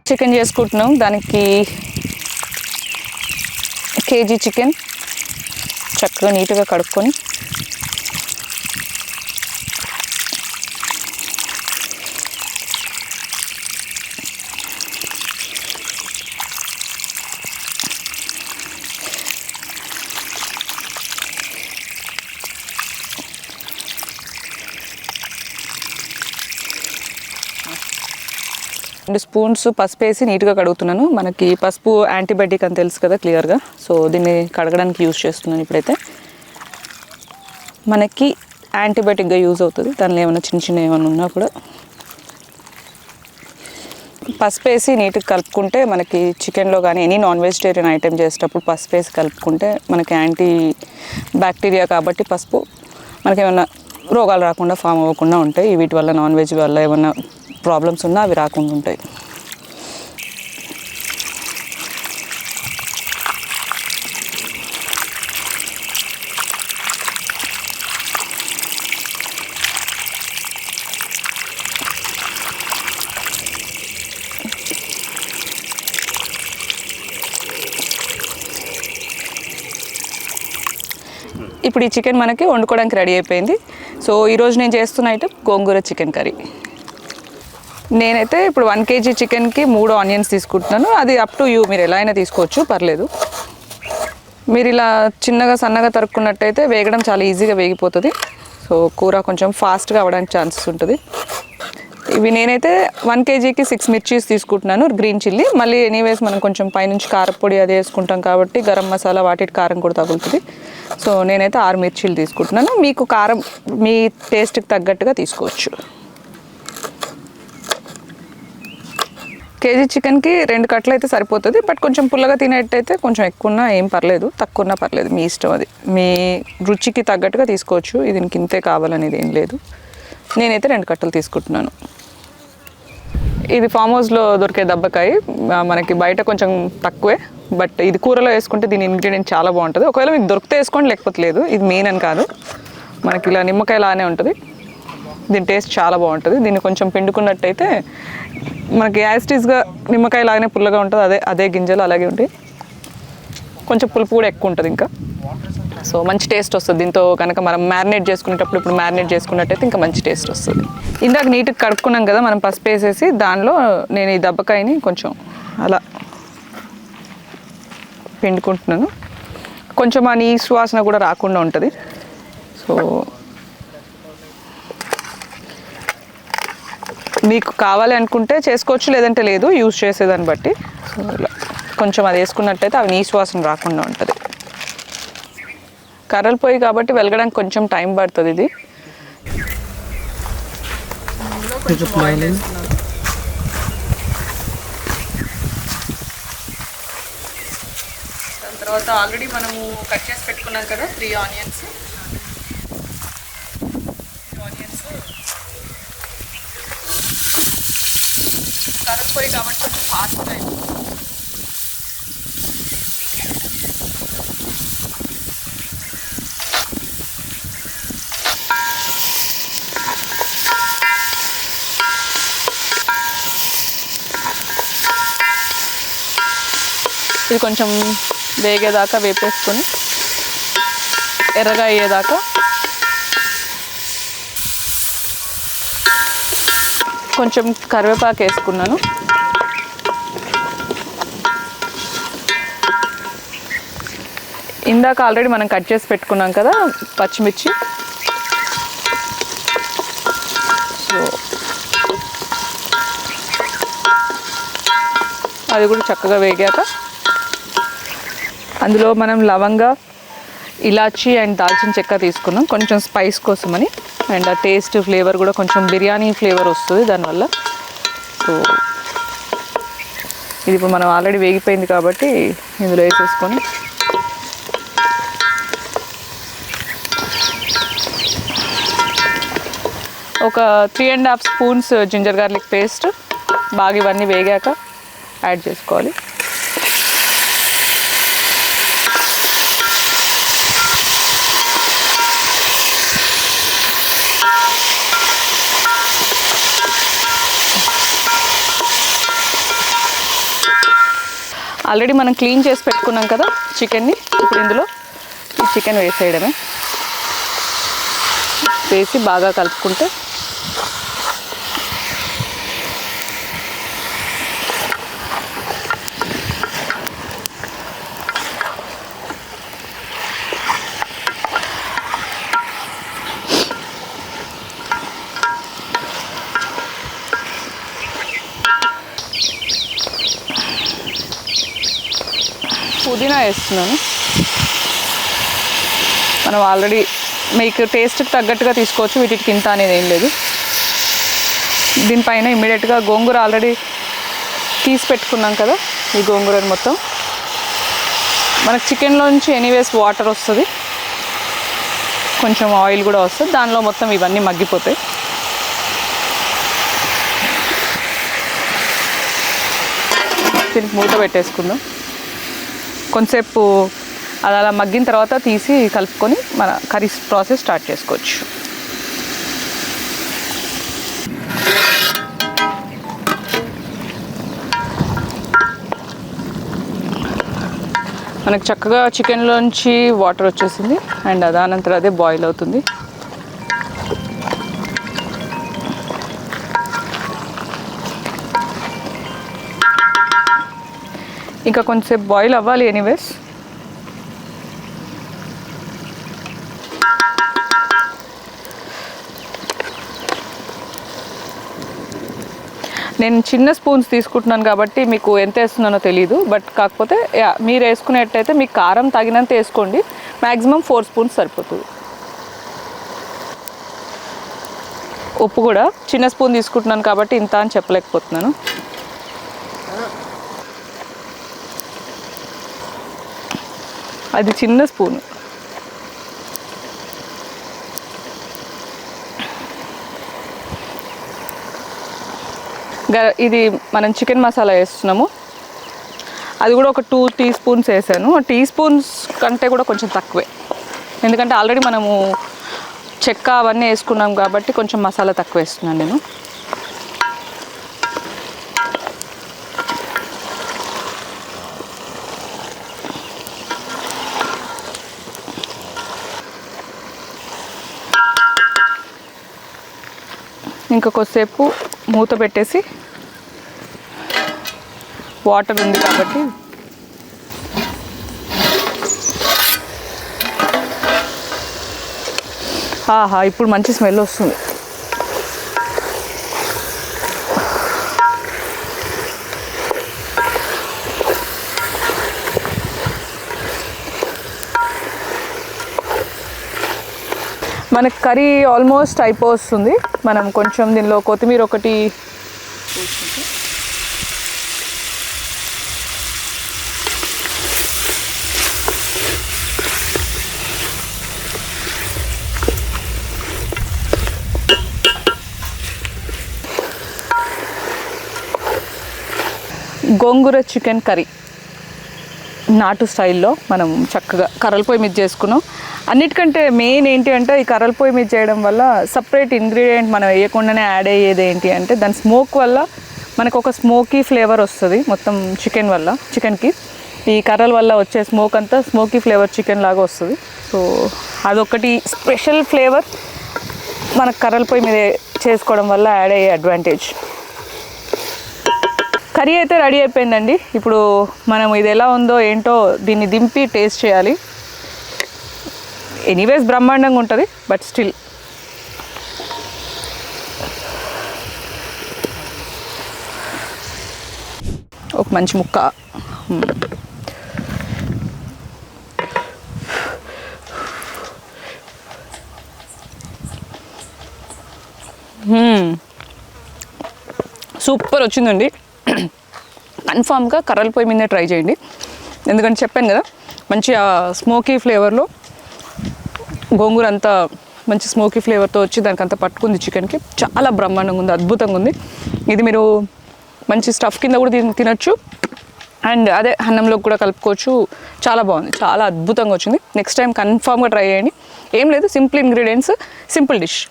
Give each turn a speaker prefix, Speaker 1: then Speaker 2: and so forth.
Speaker 1: Chicken చేసుకుంటున్నాం. దానికి KG chicken చక్కగా నీట్గా కడుక్కొని రెండు స్పూన్స్ పసుపు వేసి నీట్గా కడుగుతున్నాను. మనకి పసుపు యాంటీబయాటిక్ అని తెలుసు కదా క్లియర్గా. సో దీన్ని కడగడానికి యూజ్ చేస్తున్నాను. ఇప్పుడైతే మనకి యాంటీబయాటిక్గా యూజ్ అవుతుంది. దానిలో ఏమైనా చిన్న చిన్న ఏమైనా ఉన్నా కూడా పసుపు వేసి నీట్గా కలుపుకుంటే మనకి చికెన్లో కానీ ఎనీ నాన్ వెజిటేరియన్ ఐటెం చేసేటప్పుడు పసుపు వేసి కలుపుకుంటే మనకి యాంటీ బ్యాక్టీరియా కాబట్టి పసుపు మనకి ఏమైనా రోగాలు రాకుండా ఫామ్ అవ్వకుండా ఉంటాయి. వీటి వల్ల నాన్ వెజ్ వల్ల ఏమైనా ప్రాబ్లమ్స్ ఉన్నా అవి రాకుండా ఉంటాయి. ఇప్పుడు ఈ చికెన్ మనకి వండుకోవడానికి రెడీ అయిపోయింది. సో ఈరోజు నేను చేస్తున్న ఐటమ్ గోంగూర చికెన్ కర్రీ. నేనైతే ఇప్పుడు 1 kg చికెన్కి 3 ఆనియన్స్ తీసుకుంటున్నాను. అది అప్ టు యూ, మీరు ఎలా అయినా తీసుకోవచ్చు, పర్లేదు. మీరు ఇలా చిన్నగా సన్నగా తరుక్కున్నట్టయితే వేగడం చాలా ఈజీగా వేగిపోతుంది. సో కూర కొంచెం ఫాస్ట్గా అవ్వడానికి ఛాన్సెస్ ఉంటుంది. ఇవి నేనైతే 1 kgకి 6 మిర్చీస్ తీసుకుంటున్నాను, గ్రీన్ చిల్లీ. మళ్ళీ ఎనీవేస్ మనం కొంచెం పైనుంచి కారపొడి అది వేసుకుంటాం కాబట్టి గరం మసాలా వాటి కారం కూడా తగులుతుంది. సో నేనైతే 6 మిర్చీలు తీసుకుంటున్నాను. మీకు కారం మీ టేస్ట్కి తగ్గట్టుగా తీసుకోవచ్చు. కేజీ చికెన్కి 2 కట్టలు అయితే సరిపోతుంది. బట్ కొంచెం పుల్లగా తినేటైతే కొంచెం ఎక్కువ ఉన్నా ఏం పర్లేదు, తక్కువ ఉన్నా పర్లేదు, మీ ఇష్టం. అది మీ రుచికి తగ్గట్టుగా తీసుకోవచ్చు. ఇది ఇంతే కావాలనేది ఏం లేదు. నేనైతే 2 కట్టలు తీసుకుంటున్నాను. ఇది ఫామ్ హౌస్లో దొరికే దబ్బకాయ, మనకి బయట కొంచెం తక్కువే. బట్ ఇది కూరలో వేసుకుంటే దీని ఇంగ్రీడియంట్ చాలా బాగుంటుంది. ఒకవేళ మీకు దొరికితే వేసుకోండి, లేకపోతే లేదు. ఇది మెయిన్ అని కాదు, మనకి ఇలా నిమ్మకాయ లానే ఉంటుంది. దీని టేస్ట్ చాలా బాగుంటుంది. దీన్ని కొంచెం పిండుకున్నట్టయితే మనకి యాస్టీస్గా నిమ్మకాయ లాగానే పుల్లగా ఉంటుంది. అదే గింజలు అలాగే ఉంటాయి. కొంచెం పులుపు కూడా ఎక్కువ ఉంటుంది ఇంకా. సో మంచి టేస్ట్ వస్తుంది దీంతో కనుక మనం మ్యారినేట్ చేసుకునేటప్పుడు. ఇప్పుడు మ్యారినేట్ చేసుకున్నట్టయితే ఇంకా మంచి టేస్ట్ వస్తుంది. ఇందాక నీట్గా కడుక్కున్నాం కదా మనం పసుపు వేసేసి, దానిలో నేను ఈ దబ్బకాయని కొంచెం అలా పిండుకుంటున్నాను. కొంచెం ఆ నీసు వాసన కూడా రాకుండా ఉంటుంది. సో మీకు కావాలి అనుకుంటే చేసుకోవచ్చు, లేదంటే లేదు, యూజ్ చేసేదాన్ని బట్టి. సో ఇలా కొంచెం అది వేసుకున్నట్టయితే అవి నీసు వాసన రాకుండా ఉంటుంది. కర్రల పొయ్యి కాబట్టి వెలగడానికి కొంచెం టైం పడుతుంది. ఇది దాని తర్వాత ఆల్రెడీ మనము కట్ చేసి పెట్టుకున్నాం కదా 3 ఆనియన్స్. కర్రల పొయ్యి కాబట్టి కొంచెం ఫాస్ట్గా అయిపోతుంది. ఇది కొంచెం వేగేదాకా వేపేసుకొని ఎర్రగా అయ్యేదాకా కొంచెం కరివేపాకు వేసుకున్నాను. ఇందాక ఆల్రెడీ మనం కట్ చేసి పెట్టుకున్నాం కదా పచ్చిమిర్చి. సో అది కూడా చక్కగా వేగాక అందులో మనం లవంగా, ఇలాచీ అండ్ దాల్చిన చెక్క తీసుకున్నాం కొంచెం స్పైస్ కోసమని. అండ్ ఆ టేస్ట్ ఫ్లేవర్ కూడా కొంచెం బిర్యానీ ఫ్లేవర్ వస్తుంది దానివల్ల. సో ఇది ఇప్పుడు మనం ఆల్రెడీ వేగిపోయింది కాబట్టి ఇందులో వేసేసుకొని ఒక 3.5 స్పూన్స్ జింజర్ గార్లిక్ పేస్ట్ బాగా ఇవన్నీ వేగాక యాడ్ చేసుకోవాలి. ఆల్రెడీ మనం క్లీన్ చేసి పెట్టుకున్నాం కదా చికెన్ని. ఇప్పుడు ఇందులో ఈ చికెన్ వేసేయడమే. వేసి బాగా కలుపుకుంటే పుదీనా వేస్తున్నాను. మనం ఆల్రెడీ మీకు టేస్ట్కి తగ్గట్టుగా తీసుకోవచ్చు, వీటికి ఇంత అనేది ఏం లేదు. దీనిపైన ఇమ్మీడియట్గా గోంగూర ఆల్రెడీ తీసి పెట్టుకున్నాం కదా, ఈ గోంగూరని మొత్తం మనకు చికెన్లోంచి ఎనీవేస్ వాటర్ వస్తుంది, కొంచెం ఆయిల్ కూడా వస్తుంది, దానిలో మొత్తం ఇవన్నీ మగ్గిపోతాయి. దీనికి మూత పెట్టేసుకుందాం. కొంతసేపు అది అలా మగ్గిన తర్వాత తీసి కలుపుకొని మన కర్రీ ప్రాసెస్ స్టార్ట్ చేసుకోవచ్చు. మనకు చక్కగా చికెన్లోంచి వాటర్ వచ్చేసింది అండ్ అదానంతరం అదే బాయిల్ అవుతుంది. ఇంకా కొంచెంసేపు బాయిల్ అవ్వాలి ఎనీవేస్. నేను చిన్న స్పూన్స్ తీసుకుంటున్నాను కాబట్టి మీకు ఎంత వేస్తున్నానో తెలీదు, బట్ కాకపోతే మీరు వేసుకునేట్టయితే మీకు కారం తగినంత వేసుకోండి. మ్యాక్సిమం 4 స్పూన్స్ సరిపోతుంది. ఉప్పు కూడా చిన్న స్పూన్ తీసుకుంటున్నాను కాబట్టి ఇంత అని చెప్పలేకపోతున్నాను. అది చిన్న స్పూను. ఇది మనం చికెన్ మసాలా వేస్తున్నాము, అది కూడా ఒక 2 టీ స్పూన్స్ వేసాను. టీ స్పూన్స్ కంటే కూడా కొంచెం తక్కువే, ఎందుకంటే ఆల్రెడీ మనము చెక్క అవన్నీ వేసుకున్నాం కాబట్టి కొంచెం మసాలా తక్కువ వేస్తున్నాను నేను. ఇంకా కొద్దిసేపు మూత పెట్టేసి, వాటర్ ఉంది కాబట్టి ఇప్పుడు మంచి స్మెల్ వస్తుంది. మనకి కర్రీ ఆల్మోస్ట్ అయిపోతుంది. మనం కొంచెం దీనిలో కొత్తిమీర ఒకటి గోంగూర చికెన్ కర్రీ నాటు స్టైల్లో మనం చక్కగా కర్రల పొయ్యి మీద చేసుకున్నాం. అన్నిటికంటే మెయిన్ ఏంటి అంటే ఈ కర్రల పొయ్యి మీద చేయడం వల్ల సపరేట్ ఇంగ్రీడియంట్ మనం వేయకుండానే యాడ్ అయ్యేది ఏంటి అంటే దాని స్మోక్ వల్ల మనకు ఒక స్మోకీ ఫ్లేవర్ వస్తుంది మొత్తం చికెన్కి. ఈ కర్రల వల్ల వచ్చే స్మోక్ అంతా స్మోకీ ఫ్లేవర్ చికెన్ లాగా వస్తుంది. సో అదొకటి స్పెషల్ ఫ్లేవర్ మనకు కర్రల పొయ్యి మీద చేసుకోవడం వల్ల యాడ్ అయ్యే అడ్వాంటేజ్. కర్రీ అయితే రెడీ అయిపోయిందండి. ఇప్పుడు మనం ఇది ఎలా ఉందో ఏంటో దీన్ని దింపి టేస్ట్ చేయాలి. ఎనీవేస్ బ్రహ్మాండంగా ఉంటుంది, బట్ స్టిల్ ఒక మంచి ముక్క. సూపర్ వచ్చిందండి. కన్ఫామ్గా కర్రల పొయ్యి మీద ట్రై చేయండి, ఎందుకంటే చెప్పాను కదా మంచి స్మోకీ ఫ్లేవర్లో గోంగూర అంతా మంచి స్మోకీ ఫ్లేవర్తో వచ్చి దానికి అంతా పట్టుకుంది చికెన్కి. చాలా బ్రహ్మాండంగా ఉంది, అద్భుతంగా ఉంది. ఇది మీరు మంచి స్టఫ్ కింద కూడా తినొచ్చు అండ్ అదే అన్నంలోకి కూడా కలుపుకోవచ్చు. చాలా బాగుంది, చాలా అద్భుతంగా వచ్చింది. నెక్స్ట్ టైం కన్ఫామ్గా ట్రై చేయండి. ఏం లేదు, సింపుల్ ఇంగ్రీడియంట్స్, సింపుల్ డిష్.